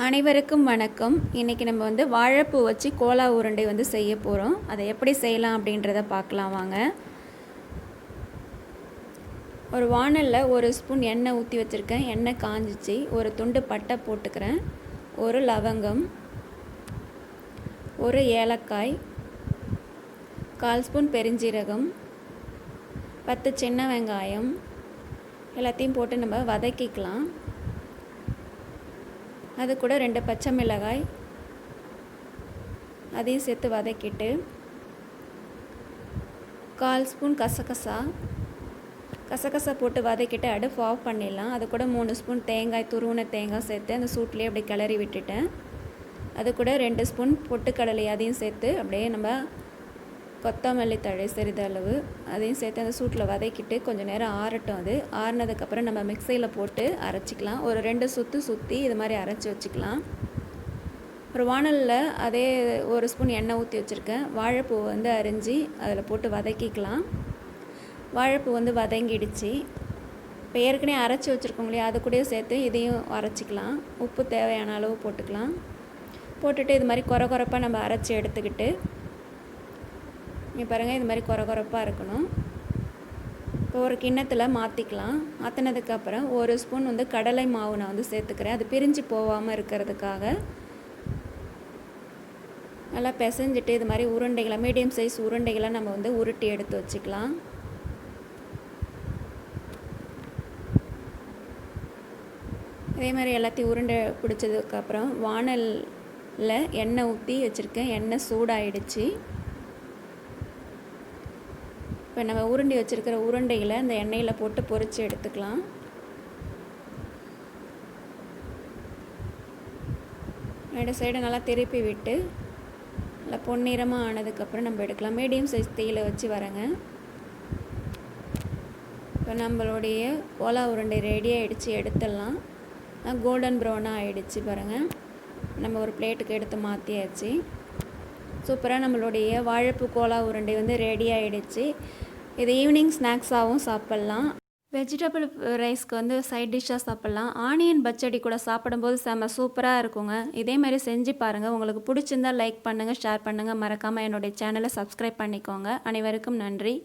அனைவருக்கும் வணக்கம். இன்றைக்கி நம்ம வந்து வாழைப்பூ வச்சு கோலா உருண்டை வந்து செய்ய போகிறோம். அதை எப்படி செய்யலாம் அப்படின்றத பார்க்கலாம் வாங்க. ஒரு வாணலில் ஒரு ஸ்பூன் எண்ணெய் ஊற்றி வச்சுருக்கேன். எண்ணெய் காஞ்சிச்சு. ஒரு துண்டு பட்டை போட்டுக்கிறேன், ஒரு லவங்கம், ஒரு ஏலக்காய், 1/4 ஸ்பூன் பெருஞ்சீரகம், 10 சின்ன வெங்காயம் எல்லாத்தையும் போட்டு நம்ம வதக்கிக்கலாம். அது கூட 2 பச்சை மிளகாய் அதையும் சேர்த்து வதக்கிட்டு 1/4 ஸ்பூன் கசகசா போட்டு வதக்கிட்டு அடுப்பு ஆஃப் பண்ணிடலாம். அது கூட 3 ஸ்பூன் தேங்காய், துருவின தேங்காய் சேர்த்து அந்த சூட்லேயே அப்படியே கிளறி விட்டுட்டேன். அது கூட 2 ஸ்பூன் பொட்டுக்கடலை அதையும் சேர்த்து அப்படியே நம்ம கொத்தமல்லி தழை சிறிதளவு அதையும் சேர்த்து அந்த சூட்டில் வதக்கிட்டு கொஞ்சம் நேரம் ஆறட்டும். அது ஆறினதுக்கப்புறம் நம்ம மிக்சியில் போட்டு அரைச்சிக்கலாம். ஒரு 2 சுற்றி இது மாதிரி அரைச்சி வச்சுக்கலாம். ஒரு வாணலில் அதே 1 ஸ்பூன் எண்ணெய் ஊற்றி வச்சுருக்கேன். வாழைப்பூ வந்து அரிஞ்சு அதில் போட்டு வதக்கிக்கலாம். வாழைப்பூ வந்து வதங்கிடுச்சு. இப்போ ஏற்கனவே அரைச்சி வச்சுருக்கோம் இல்லையா, அது கூட சேர்த்து இதையும் அரைச்சிக்கலாம். உப்பு தேவையான அளவு போட்டுக்கலாம். போட்டுட்டு இது மாதிரி கொரப்பாக நம்ம அரைச்சி எடுத்துக்கிட்டு இங்கே பாருங்கள், இது மாதிரி கொரப்பாக இருக்கணும். இப்போ ஒரு கிண்ணத்தில் மாற்றிக்கலாம். மாற்றினதுக்கப்புறம் 1 ஸ்பூன் வந்து கடலை மாவு நான் வந்து சேர்த்துக்கிறேன். அது பிரிஞ்சு போகாமல் இருக்கிறதுக்காக நல்லா பிசைஞ்சிட்டு இது மாதிரி உருண்டைகளை, மீடியம் சைஸ் உருண்டைகளை நம்ம வந்து உருட்டி எடுத்து வச்சுக்கலாம். இதே மாதிரி எல்லாத்தையும் உருண்டை பிடிச்சதுக்கப்புறம் வாணலில் எண்ணெய் ஊற்றி வச்சுருக்கேன். எண்ணெய் சூடாயிடுச்சு. இப்போ நம்ம உருண்டி வச்சுருக்கிற உருண்டைகளை அந்த எண்ணெயில் போட்டு பொரித்து எடுத்துக்கலாம். ரெண்டு சைடு நல்லா திருப்பி விட்டு நல்லா பொன்னிறமாக ஆனதுக்கப்புறம் நம்ம எடுக்கலாம். மீடியம் சைஸ் தீயில் வச்சு வரேங்க. இப்போ நம்மளுடைய கோலா உருண்டை ரெடி ஆகிடுச்சு, எடுத்துடலாம். கோல்டன் ப்ரௌனாக ஆகிடுச்சு பாருங்கள். நம்ம ஒரு பிளேட்டுக்கு எடுத்து மாற்றியாச்சு. சூப்பராக நம்மளுடைய வாழைப்பூ கோலா உருண்டை வந்து ரெடி ஆகிடுச்சு. இது ஈவினிங் ஸ்நாக்ஸாகவும் சாப்பிட்லாம். வெஜிடபிள் ரைஸ்க்கு வந்து சைட் டிஷ்ஷாக சாப்பிட்லாம். ஆனியன் பச்சடி கூட சாப்பிடும்போது செம்ம சூப்பராக இருக்குங்க. இதே மாதிரி செஞ்சு பாருங்கள். உங்களுக்கு பிடிச்சிருந்தால் லைக் பண்ணுங்கள், ஷேர் பண்ணுங்கள். மறக்காமல் என்னுடைய சேனலை சப்ஸ்கிரைப் பண்ணிக்கோங்க. அனைவருக்கும் நன்றி.